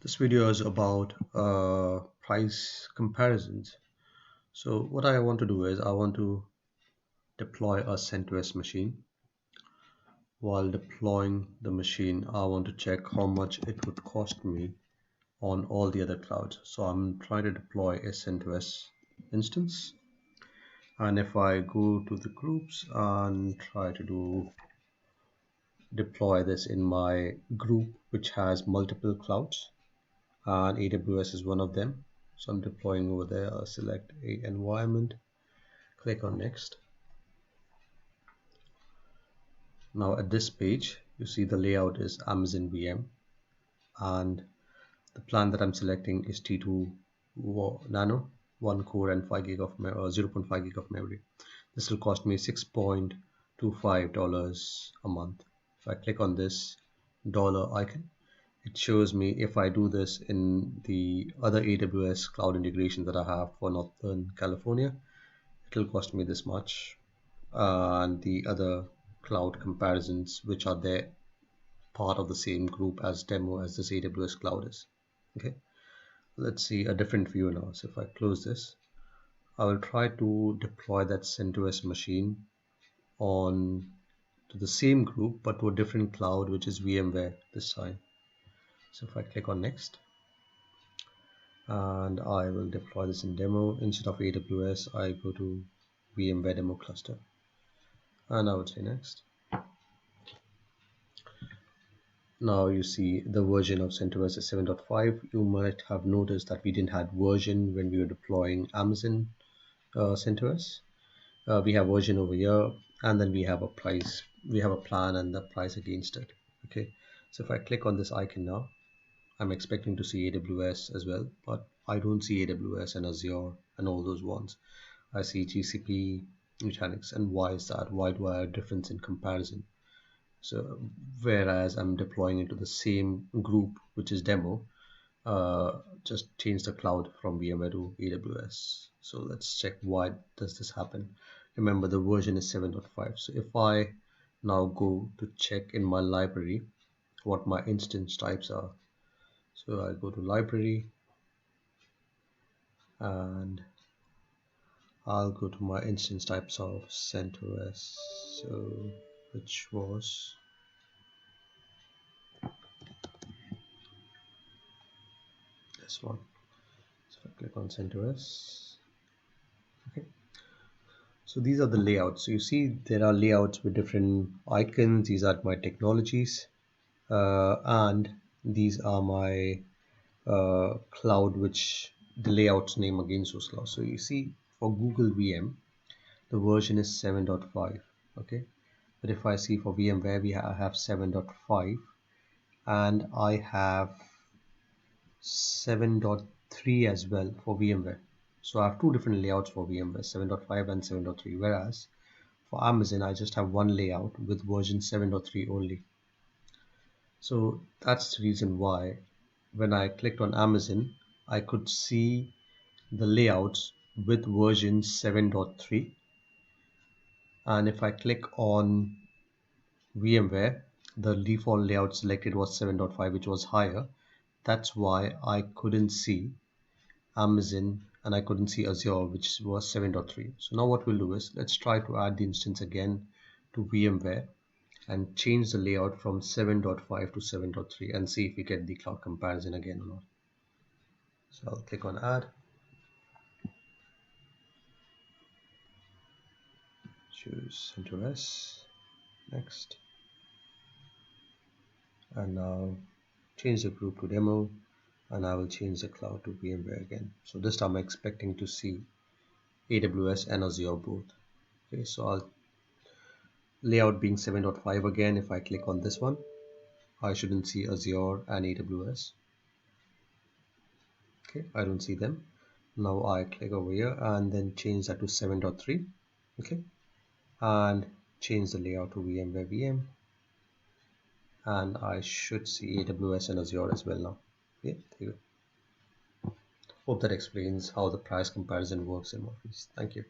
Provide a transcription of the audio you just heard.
This video is about price comparisons. So what I want to do is I want to deploy a CentOS machine. While deploying the machine, I want to check how much it would cost me on all the other clouds. So I'm trying to deploy a CentOS instance. And if I go to the groups and try to deploy this in my group, which has multiple clouds, and AWS is one of them. So I'm deploying over there. I'll select a environment, click on next. Now at this page, you see the layout is Amazon VM, and the plan that I'm selecting is T2 Nano, 1 core and 5 gig of 0.5 gig of memory. This will cost me $6.25 a month. If I click on this dollar icon, it shows me if I do this in the other AWS cloud integration that I have for Northern California, it will cost me this much. And the other cloud comparisons, which are there part of the same group as demo as this AWS cloud is. Okay, let's see a different view now. So if I close this, I will try to deploy that CentOS machine on to the same group but to a different cloud, which is VMware this time. So if I click on next, and I will deploy this in demo, instead of AWS I go to VMware demo cluster, and I would say next. Now you see the version of CentOS is 7.5. You might have noticed that we didn't have version when we were deploying Amazon CentOS. We have version over here, and then we have a price. We have a plan and the price against it. Okay, so if I click on this icon now, I'm expecting to see AWS as well, but I don't see AWS and Azure and all those ones. I see GCP, Nutanix, and why is that? Why do I have a difference in comparison? So whereas I'm deploying into the same group, which is demo, just change the cloud from VMware to AWS. So let's check why does this happen. Remember, the version is 7.5. So if I now go to check in my library what my instance types are, so I go to library and I'll go to my instance types of CentOS, so which was this one. So if I click on CentOS, okay. So these are the layouts. So you see there are layouts with different icons. These are my technologies, and these are my cloud, which the layouts name against those clouds. So you see for Google VM, the version is 7.5. Okay, but if I see for VMware, I have 7.5, and I have 7.3 as well for VMware. So I have two different layouts for VMware, 7.5 and 7.3, whereas for Amazon I just have one layout with version 7.3 only. So that's the reason why when I clicked on Amazon, I could see the layouts with version 7.3, and if I click on VMware, the default layout selected was 7.5, which was higher. That's why I couldn't see Amazon and I couldn't see Azure, which was 7.3. So now what we'll do is let's try to add the instance again to VMware and change the layout from 7.5 to 7.3 and see if we get the cloud comparison again or not. So I'll click on add, choose CentOS, next, and now change the group to demo, and I will change the cloud to VMware again. So this time I'm expecting to see AWS and Azure both. Okay, so I'll layout being 7.5 again. If I click on this one, I shouldn't see Azure and AWS. Okay, I don't see them. Now I click over here and then change that to 7.3. Okay, and change the layout to VMware VM, and I should see AWS and Azure as well now. Okay, there you go. Hope that explains how the price comparison works in Morpheus. Thank you.